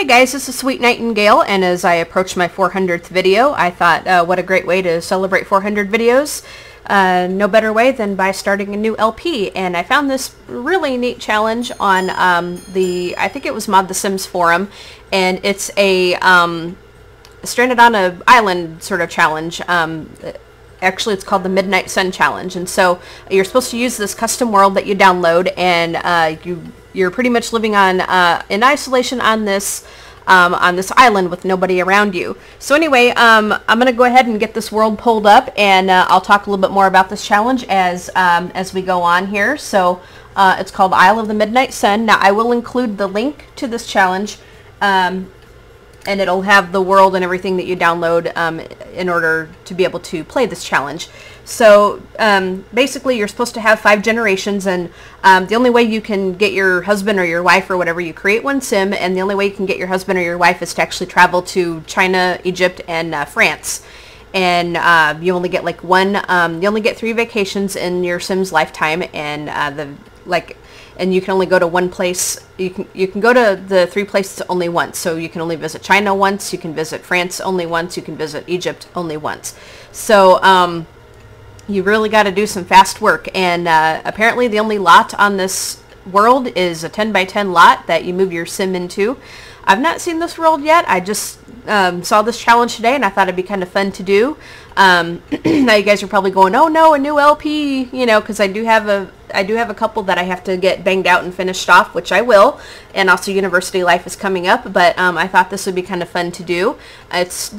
Hey guys, this is Sweet Nightingale, and as I approach my 400th video, I thought what a great way to celebrate 400 videos. No better way than by starting a new LP, and I found this really neat challenge on I think it was Mod The Sims forum, and it's a stranded on an island sort of challenge. Actually, it's called the Midnight Sun Challenge, and so you're supposed to use this custom world that you download, and you're pretty much living on in isolation on this island with nobody around you. So anyway, I'm gonna go ahead and get this world pulled up, and I'll talk a little bit more about this challenge as we go on here. So it's called Isle of the Midnight Sun. Now I will include the link to this challenge, and it'll have the world and everything that you download in order to be able to play this challenge. So basically you're supposed to have 5 generations, and the only way you can get your husband or your wife or whatever, you create one sim, and the only way you can get your husband or your wife is to actually travel to China, Egypt, and France. And you only get you only get 3 vacations in your sim's lifetime, and and you can only go to one place. You can go to the 3 places only once. So you can only visit China once, you can visit France only once, you can visit Egypt only once. So you really got to do some fast work, and apparently the only lot on this world is a 10 by 10 lot that you move your sim into. I've not seen this world yet. I just saw this challenge today, and I thought it'd be kind of fun to do. Now you guys are probably going, oh no, a new LP, you know, because I do have a couple that I have to get banged out and finished off, which I will, and also University Life is coming up. But I thought this would be kind of fun to do. It's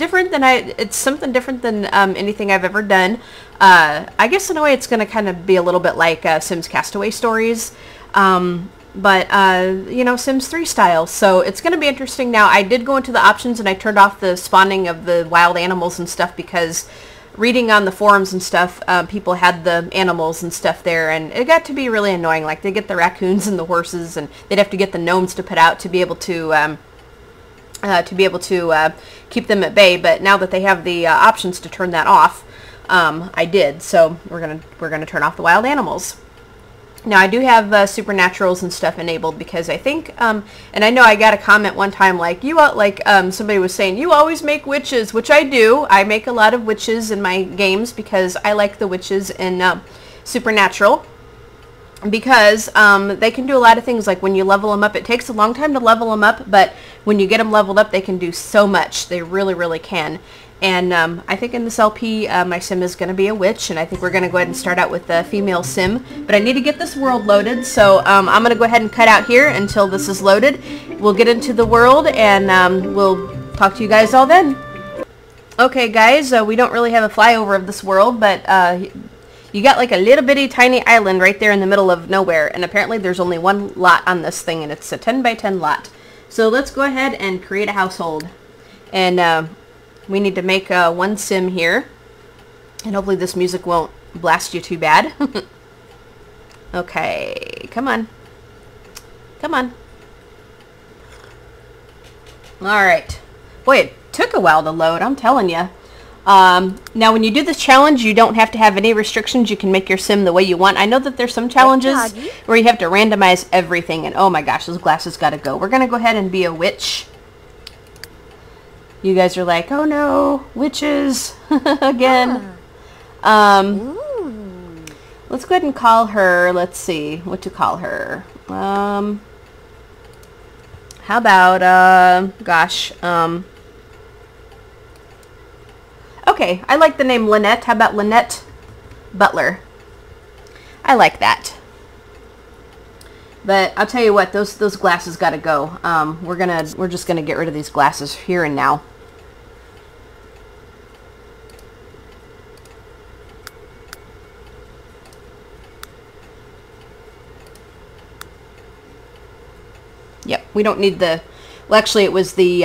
something different than anything I've ever done. I guess in a way it's going to kind of be a little bit like Sims Castaway Stories. But you know, Sims 3 style. So it's going to be interesting. Now, I did go into the options and I turned off the spawning of the wild animals and stuff, because reading on the forums and stuff, people had the animals and stuff there, and it got to be really annoying. Like, they get the raccoons and the horses, and they'd have to get the gnomes to put out to be able to keep them at bay. But now that they have the options to turn that off, I did. So we're gonna turn off the wild animals. Now, I do have supernaturals and stuff enabled, because I think, and I know I got a comment one time like, somebody was saying, you always make witches, which I do. I make a lot of witches in my games because I like the witches in Supernatural, because they can do a lot of things. Like when you level them up, it takes a long time to level them up, but when you get them leveled up, they can do so much. They really, really can. And I think in this LP, my sim is going to be a witch, and I think we're going to go ahead and start out with the female sim. But I need to get this world loaded, so I'm going to go ahead and cut out here until this is loaded. We'll get into the world, and we'll talk to you guys all then. Okay, guys, we don't really have a flyover of this world, but you got like a little bitty tiny island right there in the middle of nowhere, and apparently there's only one lot on this thing, and it's a 10 by 10 lot. So let's go ahead and create a household. And we need to make one sim here, and hopefully this music won't blast you too bad. Okay, come on. Come on. Alright. Boy, it took a while to load, I'm telling you. Now when you do this challenge, you don't have to have any restrictions. You can make your sim the way you want. I know that there's some challenges where you have to randomize everything, and oh my gosh, those glasses gotta go. We're gonna go ahead and be a witch. You guys are like, oh no, witches again. Let's go ahead and call her, let's see, what to call her. How about, okay, I like the name Lynette. How about Lynette Butler? I like that. But I'll tell you what, those glasses gotta go. We're just gonna get rid of these glasses here and now. Yep, we don't need the, well actually it was the,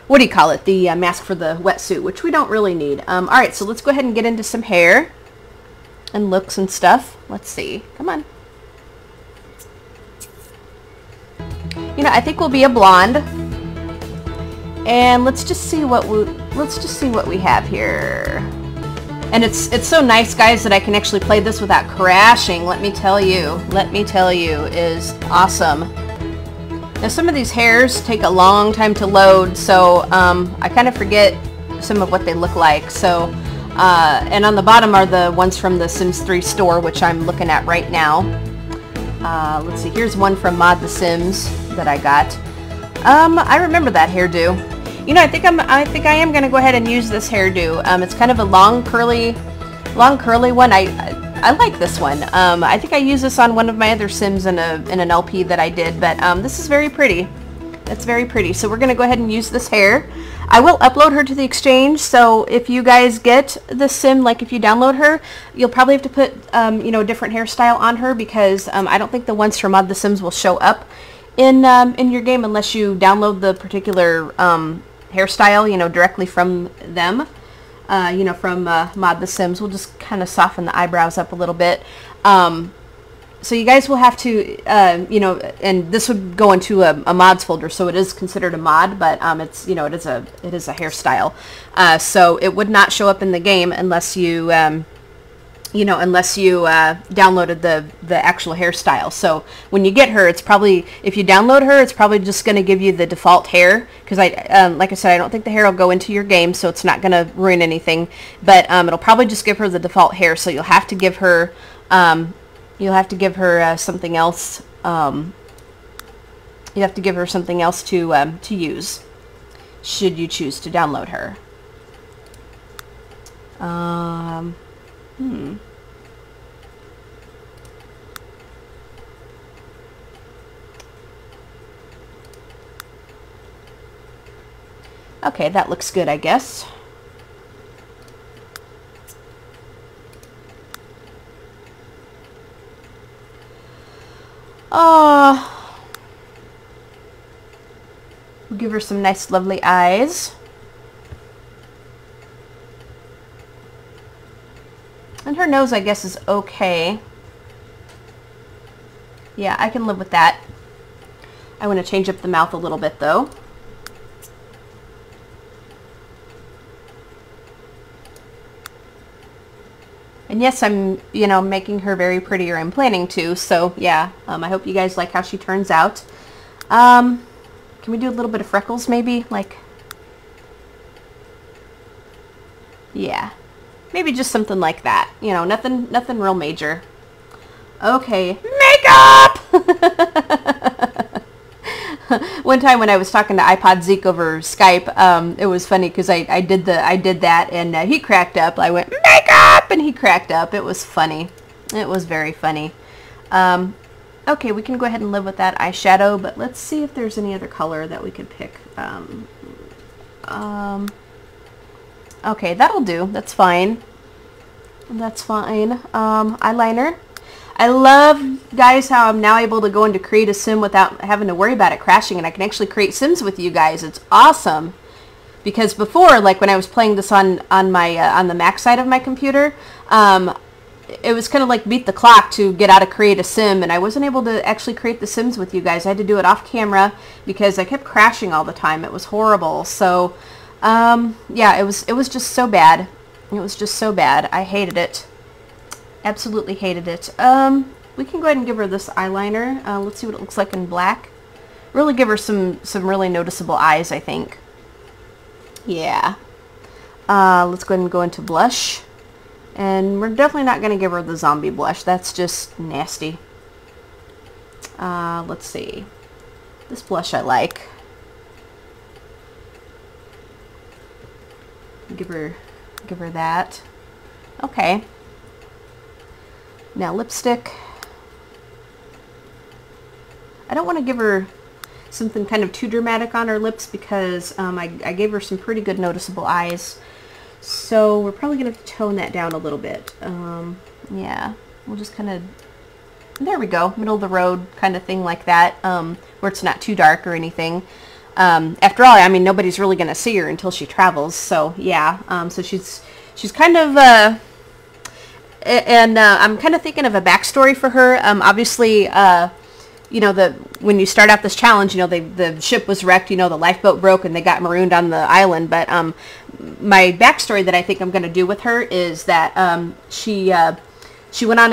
what do you call it, the mask for the wetsuit, which we don't really need. Alright, so let's go ahead and get into some hair and looks and stuff. Let's see, come on. You know, I think we'll be a blonde. And let's just see what we have here. And it's so nice, guys, that I can actually play this without crashing. Let me tell you, is awesome. Now some of these hairs take a long time to load, so I kind of forget some of what they look like. So, and on the bottom are the ones from the Sims 3 store, which I'm looking at right now. Let's see, here's one from Mod The Sims that I got. I remember that hairdo. You know, I think I am gonna go ahead and use this hairdo. It's kind of a long curly one. I like this one. I think I used this on one of my other Sims in an LP that I did, but this is very pretty. That's very pretty. So we're gonna go ahead and use this hair. I will upload her to the exchange, so if you guys get the Sim, like if you download her, you'll probably have to put you know, a different hairstyle on her, because I don't think the ones from Mod The Sims will show up in your game unless you download the particular hairstyle, you know, directly from them. You know, from Mod The Sims. We'll just kind of soften the eyebrows up a little bit. So you guys will have to, you know, and this would go into a mods folder, so it is considered a mod, but it's, you know, it is a hairstyle. So it would not show up in the game unless you, you know, unless you downloaded the actual hairstyle. So when you get her, it's probably, if you download her, it's probably just going to give you the default hair, because like I said, I don't think the hair will go into your game, so it's not going to ruin anything, but it'll probably just give her the default hair, so you'll have to give her something else. You have to give her something else to use, should you choose to download her. Okay, that looks good, I guess. We'll give her some nice, lovely eyes. And her nose, I guess, is okay. Yeah, I can live with that. I want to change up the mouth a little bit, though. And yes, I'm, you know, making her very pretty, or I'm planning to, so yeah, I hope you guys like how she turns out. Can we do a little bit of freckles, maybe? Like, yeah, maybe just something like that. You know, nothing real major. Okay, makeup! One time when I was talking to iPod Zeke over Skype, it was funny because I did that, and he cracked up. I went, makeup! And he cracked up. It was funny. It was very funny. Okay, we can go ahead and live with that eyeshadow, but let's see if there's any other color that we could pick. Okay, that'll do. That's fine. That's fine. Eyeliner. I love, guys, how I'm now able to go into create a sim without having to worry about it crashing, and I can actually create sims with you guys. It's awesome. Because before, like when I was playing this on the Mac side of my computer, it was kind of like beat the clock to get out of create a sim, and I wasn't able to actually create the sims with you guys. I had to do it off camera because I kept crashing all the time. It was horrible. So yeah, it was just so bad. It was just so bad. I hated it. Absolutely hated it. We can go ahead and give her this eyeliner. Let's see what it looks like in black. Really give her some really noticeable eyes, I think. Yeah. Let's go ahead and go into blush. And we're definitely not going to give her the zombie blush. That's just nasty. Let's see. This blush I like. Give her that. Okay. Now lipstick. I don't want to give her something kind of too dramatic on her lips because I gave her some pretty good noticeable eyes. So we're probably going to tone that down a little bit. Yeah, we'll just kind of, there we go, middle of the road kind of thing like that, where it's not too dark or anything. After all, I mean, nobody's really going to see her until she travels, so yeah. So she's kind of, and I'm kind of thinking of a backstory for her. Obviously, you know, when you start out this challenge, you know, the ship was wrecked, you know, the lifeboat broke and they got marooned on the island. But my backstory that I think I'm going to do with her is that she went on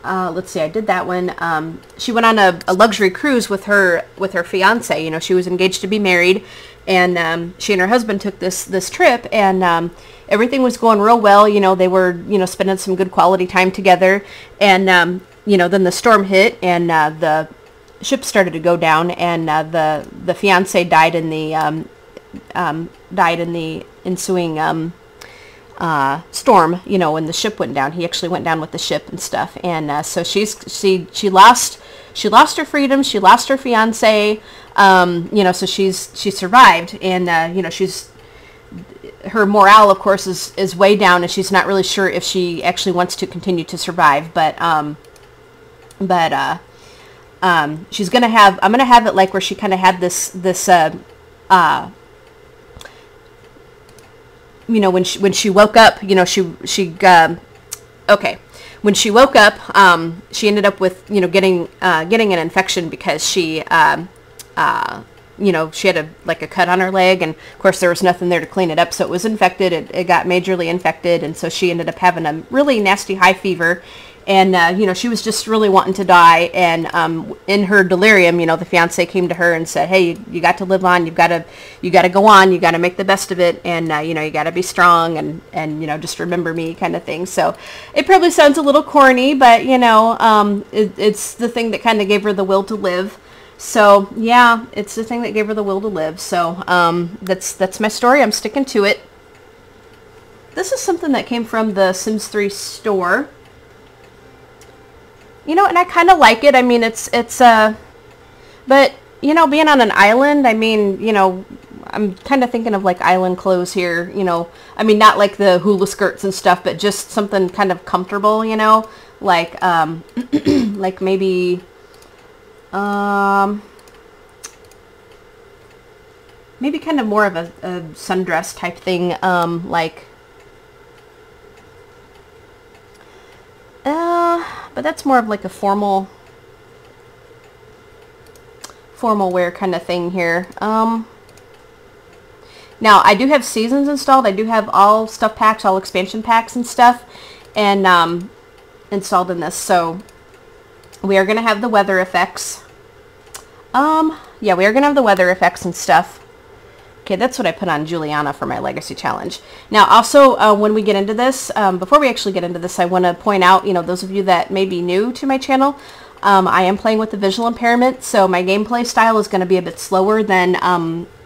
let's see, I did that one. She went on a luxury cruise with her fiance. You know, she was engaged to be married, and she and her husband took this trip, and everything was going real well. You know, they were, you know, spending some good quality time together, and you know, then the storm hit, and the ship started to go down, and the fiance died in the ensuing storm, you know, when the ship went down. He actually went down with the ship and stuff, and so she lost her freedom, she lost her fiance, you know, so she survived, and you know, her morale, of course, is way down, and she's not really sure if she actually wants to continue to survive, but she's gonna have, I'm gonna have it like where she kind of had this you know, when she woke up, you know, okay, when she woke up, she ended up with, you know, getting an infection because she, you know, she had a cut on her leg, and of course there was nothing there to clean it up, so it was infected. It got majorly infected, and so she ended up having a really nasty high fever, and you know, she was just really wanting to die, and in her delirium, you know, the fiance came to her and said, hey, you got to live on, you got to go on, you got to make the best of it, and you know, you got to be strong, and you know, just remember me, kind of thing. So it probably sounds a little corny, but you know, it's the thing that kind of gave her the will to live. So yeah, it's the thing that gave her the will to live. So that's my story. I'm sticking to it. This is something that came from the Sims 3 store. You know, and I kind of like it. I mean, it's but you know, being on an island, I mean, you know, I'm kind of thinking of like island clothes here, you know. I mean, not like the hula skirts and stuff, but just something kind of comfortable, you know, like like maybe maybe kind of more of a sundress type thing, like but that's more of like a formal wear kind of thing here. Now I do have seasons installed. I do have all stuff packs, all expansion packs and stuff, and installed in this. So we are going to have the weather effects. Yeah, we are going to have the weather effects and stuff. Okay, that's what I put on Juliana for my Legacy Challenge. Now, also, when we get into this, before we actually get into this, I want to point out, you know, those of you that may be new to my channel, I am playing with the visual impairment, so my gameplay style is going to be a bit slower than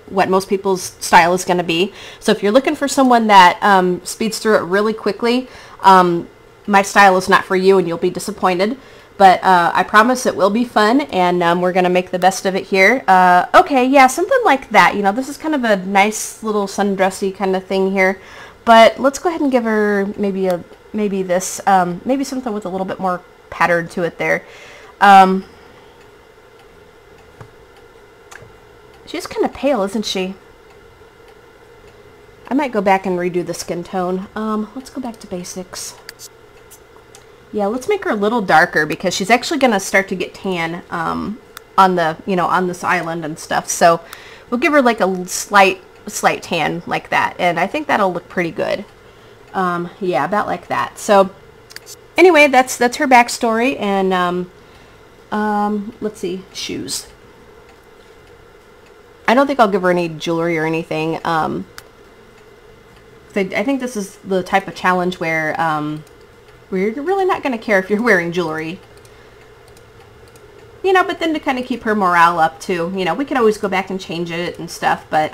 what most people's style is going to be. So if you're looking for someone that speeds through it really quickly, my style is not for you, and you'll be disappointed. But I promise it will be fun, and we're going to make the best of it here. Okay, yeah, something like that. You know, this is kind of a nice little sundressy kind of thing here. But let's go ahead and give her maybe this, maybe something with a little bit more pattern to it there. She's kind of pale, isn't she? I might go back and redo the skin tone. Let's go back to basics. Yeah, let's make her a little darker because she's actually going to start to get tan on the, you know, on this island and stuff. So we'll give her like a slight tan like that, and I think that'll look pretty good. Yeah, about like that. So anyway, that's her backstory, and let's see, shoes. I don't think I'll give her any jewelry or anything. I think this is the type of challenge where we're really not going to care if you're wearing jewelry. You know, but then to kind of keep her morale up too, you know, we can always go back and change it and stuff. But,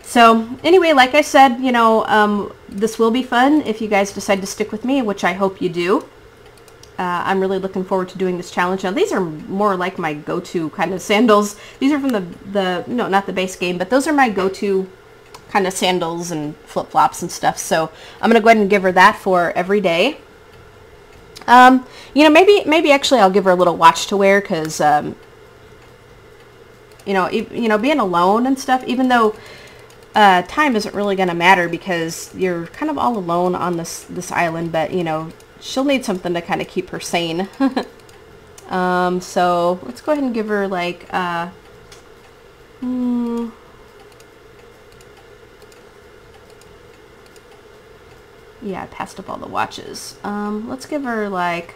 so anyway, like I said, you know, this will be fun if you guys decide to stick with me, which I hope you do. I'm really looking forward to doing this challenge. Now, these are more like my go-to kind of sandals. These are from no, not the base game, but those are my go-to kind of sandals and flip-flops and stuff. So I'm going to go ahead and give her that for every day. You know, maybe actually I'll give her a little watch to wear because, you know, being alone and stuff, even though time isn't really going to matter because you're kind of all alone on this island, but, you know, she'll need something to kind of keep her sane. So let's go ahead and give her like, yeah, I passed up all the watches. Let's give her like,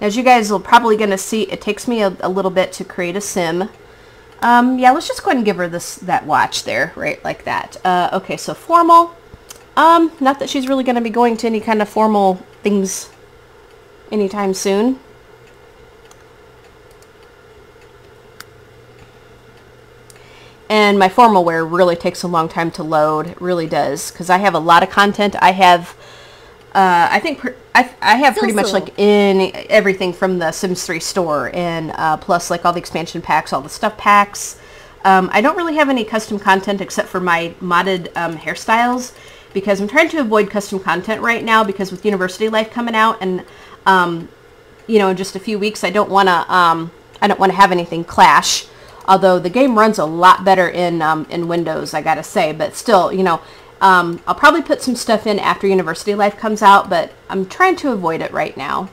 As you guys will probably going to see, it takes me a little bit to create a sim. Yeah, let's just go ahead and give her that watch there, right, like that. Okay, so formal. Not that she's really going to be going to any kind of formal things anytime soon. And my formal wear really takes a long time to load. It really does, because I have a lot of content. I have, I think I have pretty much like in everything from the Sims 3 store, and plus like all the expansion packs, all the stuff packs. I don't really have any custom content except for my modded hairstyles, because I'm trying to avoid custom content right now, because with University Life coming out, and you know, in just a few weeks, I don't want to have anything clash. Although the game runs a lot better in Windows, I gotta say, but still, you know, I'll probably put some stuff in after University Life comes out, but I'm trying to avoid it right now.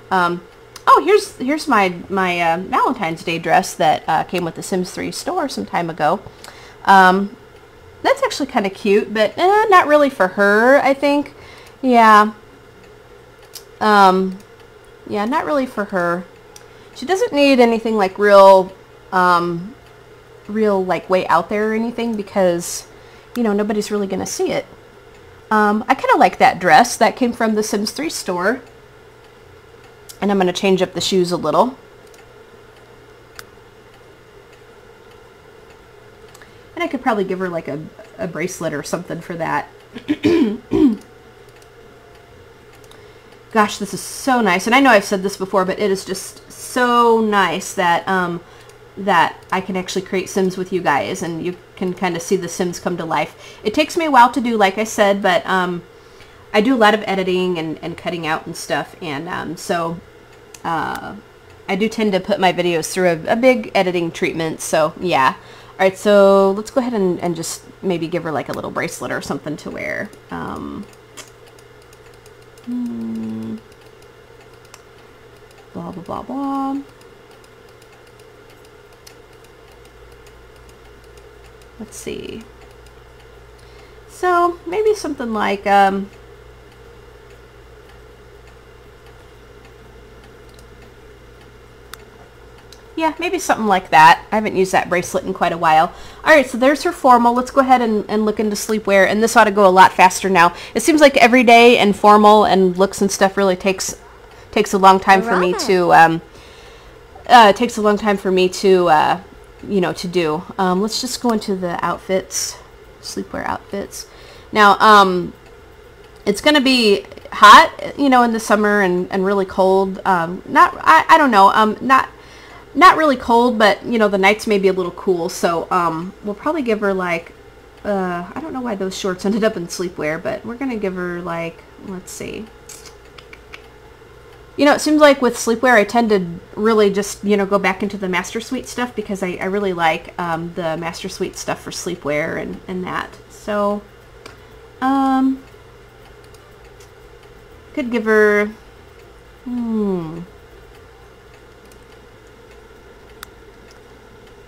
Oh, here's my Valentine's Day dress that came with the Sims 3 store some time ago. That's actually kind of cute, but not really for her, I think. Yeah. Yeah, not really for her. She doesn't need anything like real like way out there or anything, because, you know, nobody's really gonna see it. I kind of like that dress. That came from the Sims 3 store. And I'm going to change up the shoes a little. And I could probably give her like a bracelet or something for that. Gosh, this is so nice. And I know I've said this before, but it is just so nice that that I can actually create Sims with you guys, and you can kind of see the Sims come to life. It takes me a while to do, like I said, but I do a lot of editing and cutting out and stuff, and so I do tend to put my videos through a big editing treatment, so yeah. Alright, so let's go ahead and just maybe give her like a little bracelet or something to wear. Blah, blah, blah, blah. Let's see. So maybe something like yeah, maybe something like that. I haven't used that bracelet in quite a while. Alright, so there's her formal. Let's go ahead and look into sleepwear, and this ought to go a lot faster now. It seems like every day and formal and looks and stuff really takes a long time for me to you know, to do. Let's just go into the outfits, sleepwear outfits. Now, it's going to be hot, you know, in the summer and really cold. I don't know, not really cold, but, you know, the nights may be a little cool. So, we'll probably give her like, I don't know why those shorts ended up in sleepwear, but we're going to give her like, let's see. You know, it seems like with sleepwear, I tend to really just, you know, go back into the Master Suite stuff, because I really like the Master Suite stuff for sleepwear and that. So, could give her, I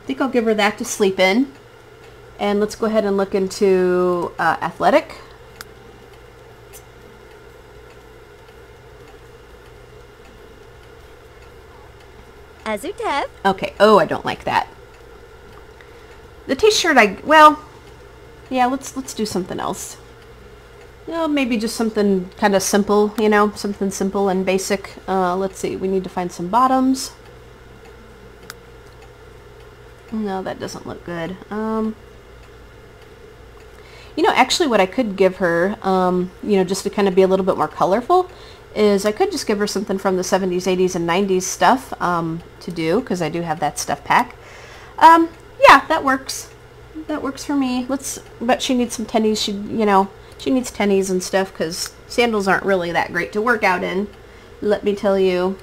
think I'll give her that to sleep in. And let's go ahead and look into athletic. Azutev. Okay. Oh, I don't like that. The t-shirt, well, yeah, let's do something else. You know, maybe just something kind of simple, you know, something simple and basic. Let's see. We need to find some bottoms. No, that doesn't look good. You know, actually what I could give her, you know, just to kind of be a little bit more colorful, is I could just give her something from the 70s, 80s, and 90s stuff to do, because I do have that stuff pack. Yeah, that works. That works for me. But she needs some tennies. You know, she needs tennies and stuff, because sandals aren't really that great to work out in, let me tell you.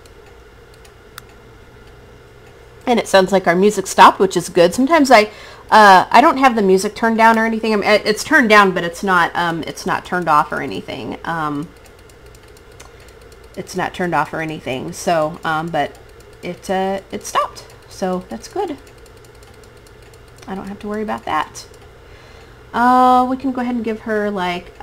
And it sounds like our music stopped, which is good. Sometimes I don't have the music turned down or anything. I mean, it's turned down, but it's not turned off or anything. It's not turned off or anything. So, but it stopped. So that's good. I don't have to worry about that. We can go ahead and give her like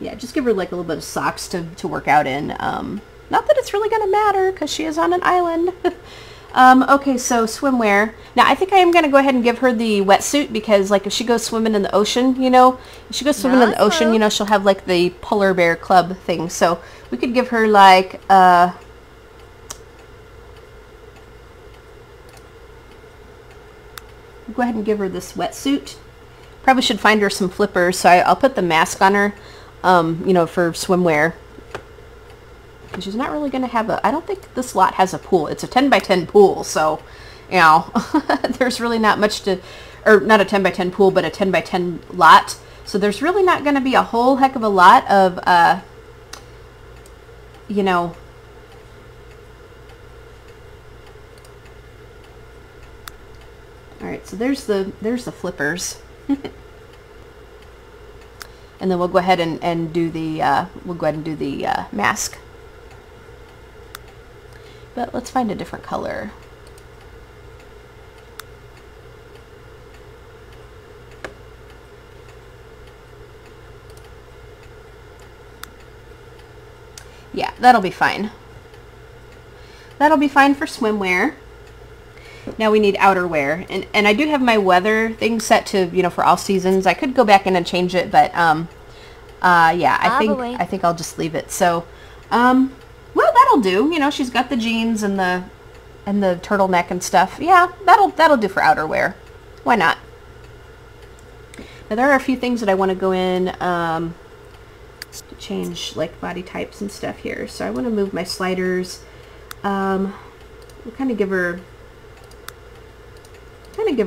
Yeah, just give her like a little bit of socks to work out in. Not that it's really going to matter because she is on an island. Okay, so swimwear. Now, I think I am going to go ahead and give her the wetsuit because, like, if she goes swimming in the ocean, you know, if she goes swimming in the ocean, you know, she'll have, like, the polar bear club thing. So we could give her, like, we'll go ahead and give her this wetsuit. Probably should find her some flippers, so I'll put the mask on her, you know, for swimwear. Because she's not really going to have a... I don't think this lot has a pool. It's a 10 by 10 pool, so, you know, there's really not much to... Or not a 10 by 10 pool, but a 10 by 10 lot. So there's really not going to be a whole heck of a lot of, you know... Alright, so there's the flippers. And then we'll go ahead and do the, mask. But let's find a different color. Yeah, that'll be fine. That'll be fine for swimwear. Now we need outerwear. And I do have my weather thing set to, you know, for all seasons. I could go back in and change it, but yeah, I think I'll just leave it. So, well, that'll do. You know, she's got the jeans and the turtleneck and stuff. Yeah, that'll do for outerwear. Why not? Now there are a few things that I want to go in to change, like body types and stuff here. So I want to move my sliders. We'll kind of give her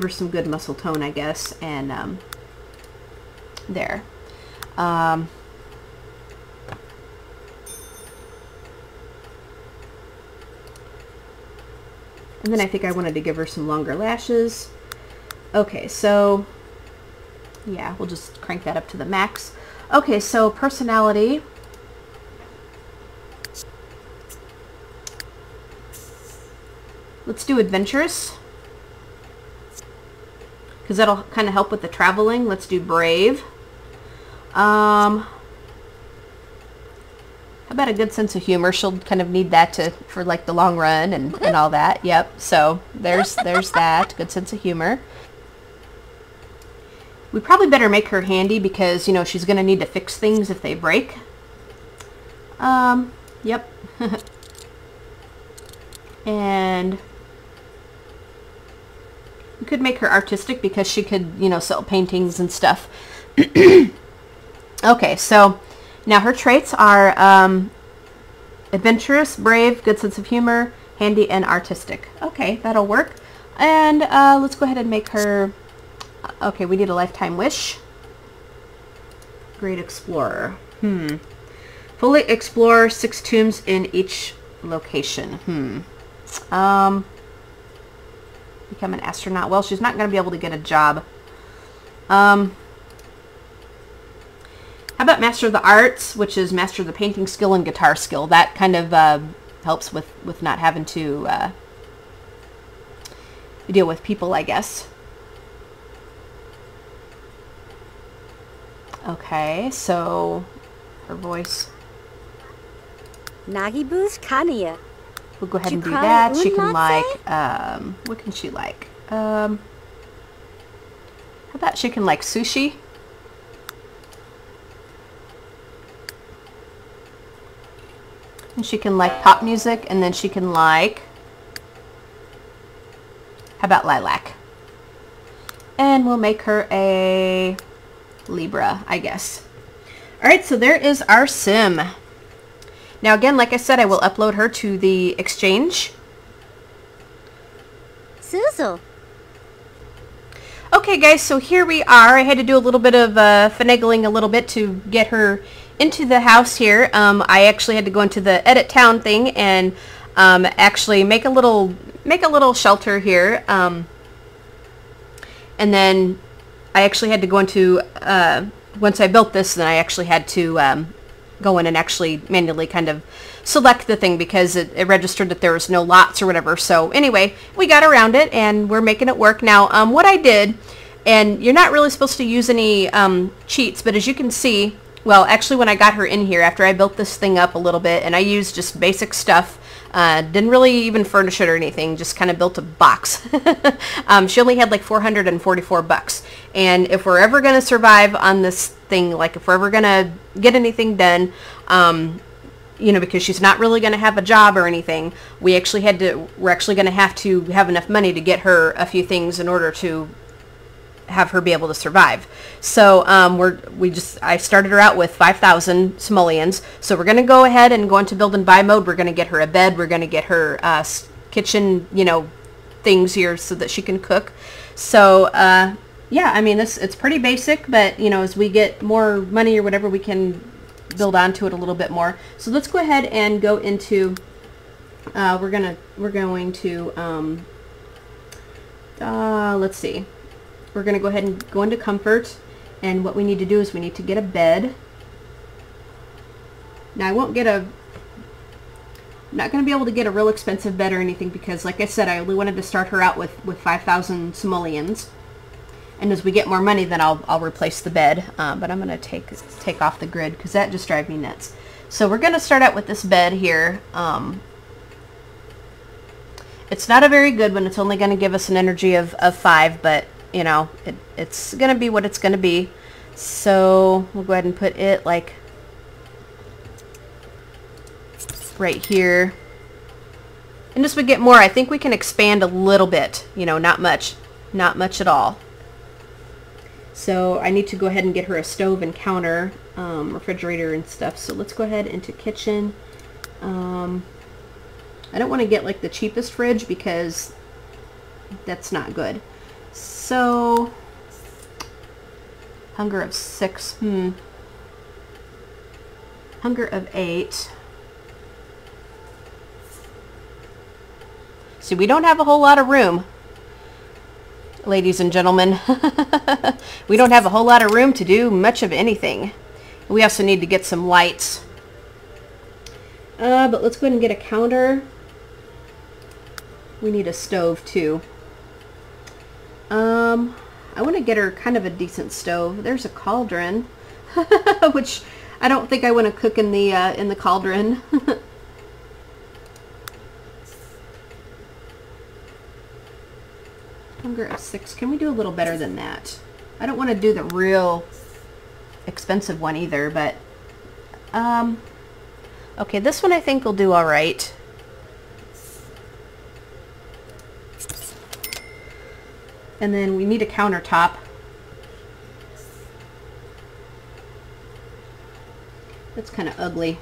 some good muscle tone, I guess, and there. And then I think I wanted to give her some longer lashes. Okay, so yeah, we'll just crank that up to the max. Okay, so personality. Let's do adventurous, because that'll kind of help with the traveling. Let's do brave. How about a good sense of humor? She'll kind of need that for like the long run and all that. Yep. So there's that. Good sense of humor. We probably better make her handy because, you know, she's going to need to fix things if they break. Yep. And we could make her artistic because she could, you know, sell paintings and stuff. Okay, so now her traits are adventurous, brave, good sense of humor, handy, and artistic. Okay, that'll work. And let's go ahead and make her... Okay, we need a lifetime wish. Great explorer. Fully explore 6 tombs in each location. Become an astronaut. Well, she's not going to be able to get a job. How about master of the arts, which is master of the painting skill and guitar skill. That kind of helps with not having to deal with people, I guess. Okay, so her voice. Nagibus Kania. We'll go ahead and do that. She can like, what can she like? How about she can like sushi? And she can like pop music, and then she can like, how about lilac? And we'll make her a Libra, I guess. Alright, so there is our sim. Now again, like I said, I will upload her to the exchange. Suzu. Okay guys, so here we are. I had to do a little bit of finagling a little bit to get her into the house here. I actually had to go into the edit town thing and actually make a little shelter here. And then I actually had to go into, once I built this, then I actually had to go in and actually manually kind of select the thing because it registered that there was no lots or whatever. So anyway, we got around it and we're making it work. Now, what I did, and you're not really supposed to use any cheats, but as you can see, well, actually when I got her in here, after I built this thing up a little bit, and I used just basic stuff, didn't really even furnish it or anything, just kind of built a box. She only had like 444 bucks. And if we're ever going to survive on this thing, like if we're ever going to get anything done, you know, because she's not really going to have a job or anything, we're actually going to have enough money to get her a few things in order to have her be able to survive. So I started her out with 5,000 simoleons. So we're going to go ahead and go into build and buy mode. We're going to get her a bed. We're going to get her kitchen, you know, things here so that she can cook. So yeah, I mean, it's pretty basic, but you know, as we get more money or whatever, we can build onto it a little bit more. So let's go ahead and go into we're going to let's see. We're going to go ahead and go into comfort, and what we need to do is we need to get a bed. Now I won't get not going to be able to get a real expensive bed or anything because like I said, I only wanted to start her out with 5,000 simoleons. And as we get more money, then I'll replace the bed. But I'm going to take off the grid because that just drives me nuts. So we're going to start out with this bed here. It's not a very good one. It's only going to give us an energy of 5, but you know, it's going to be what it's going to be. So we'll go ahead and put it like right here. And as we get more, I think we can expand a little bit, you know, not much at all. So I need to go ahead and get her a stove and counter, refrigerator and stuff. So let's go ahead into kitchen. I don't want to get like the cheapest fridge because that's not good. So hunger of 6, hunger of 8. See, we don't have a whole lot of room, ladies and gentlemen. We don't have a whole lot of room to do much of anything. We also need to get some lights. But let's go ahead and get a counter. We need a stove too. I want to get her kind of a decent stove. There's a cauldron, which I don't think I want to cook in the cauldron. Hunger of 6. Can we do a little better than that? I don't want to do the real expensive one either, but okay, this one I think will do all right. And then we need a countertop. That's kind of ugly.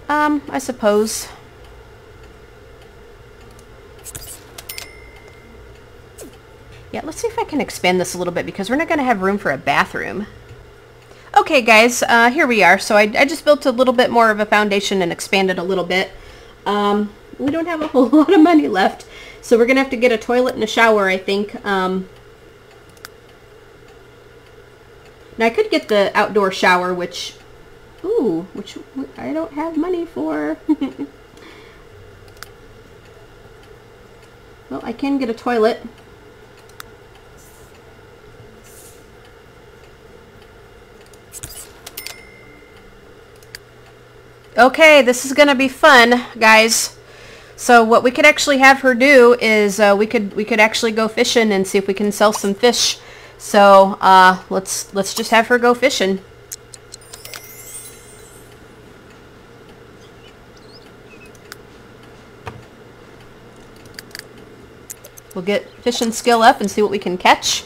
I suppose. Yeah, let's see if I can expand this a little bit because we're not going to have room for a bathroom. Okay guys, here we are. So I just built a little bit more of a foundation and expanded a little bit. We don't have a whole lot of money left, so we're going to have to get a toilet and a shower, I think. Now I could get the outdoor shower, which I don't have money for. Well, I can get a toilet. Okay, this is gonna be fun, guys. So what we could actually have her do is we could actually go fishing and see if we can sell some fish. So let's just have her go fishing. We'll get fishing skill up and see what we can catch.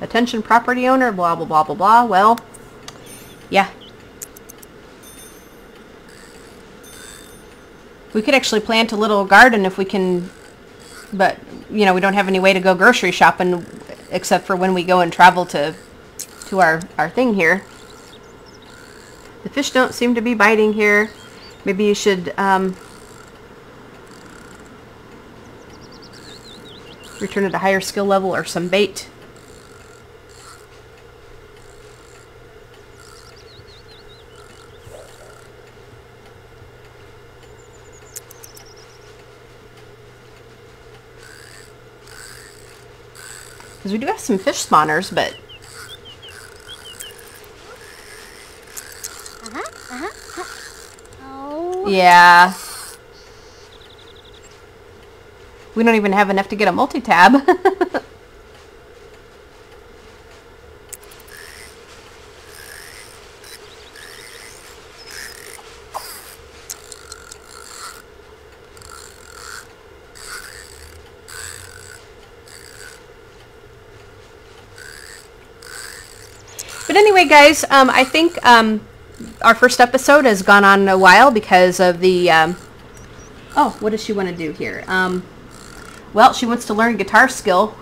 Attention property owner, blah blah blah blah blah. Well, yeah. We could actually plant a little garden if we can, but you know, we don't have any way to go grocery shopping except for when we go and travel to our thing here. The fish don't seem to be biting here. Maybe you should return at a higher skill level or some bait. Because we do have some fish spawners, but... Oh. Yeah. We don't even have enough to get a multi-tab. But anyway, guys, I think our first episode has gone on a while because of the... oh, what does she want to do here? Well, she wants to learn guitar skill.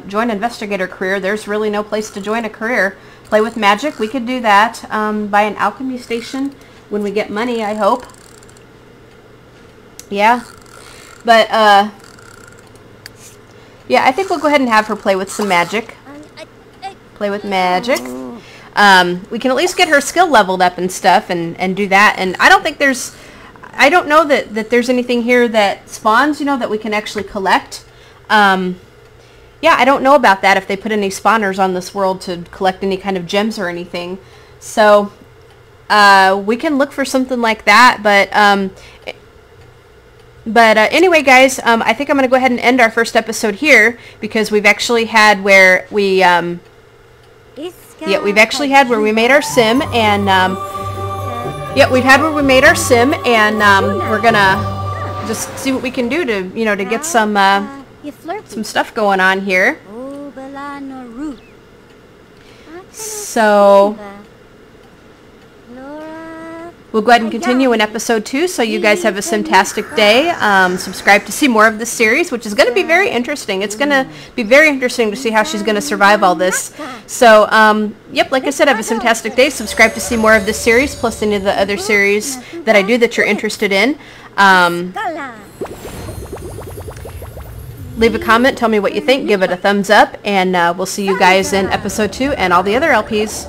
Join investigator career. There's really no place to join a career. Play with magic. We could do that. Buy an alchemy station when we get money, I hope. Yeah. But, yeah, I think we'll go ahead and have her play with some magic. Play with magic. We can at least get her skill leveled up and stuff and do that. And I don't think there's... I don't know that there's anything here that spawns, you know, that we can actually collect. Yeah, I don't know about that, if they put any spawners on this world to collect any kind of gems or anything. So, we can look for something like that. But anyway, guys, I think I'm going to go ahead and end our first episode here, because we've actually had where we... yeah, we've actually had where we made our sim, and... yeah, we've had where we made our sim, and we're gonna just see what we can do to, you know, to get some stuff going on here. So we'll go ahead and continue in episode 2. So you guys have a simtastic day. Subscribe to see more of this series, which is going to be very interesting. It's going to be very interesting to see how she's going to survive all this. So, yep, like I said, have a simtastic day. Subscribe to see more of this series, plus any of the other series that I do that you're interested in. Leave a comment. Tell me what you think. Give it a thumbs up. And we'll see you guys in episode 2 and all the other LPs.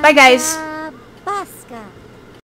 Bye, guys.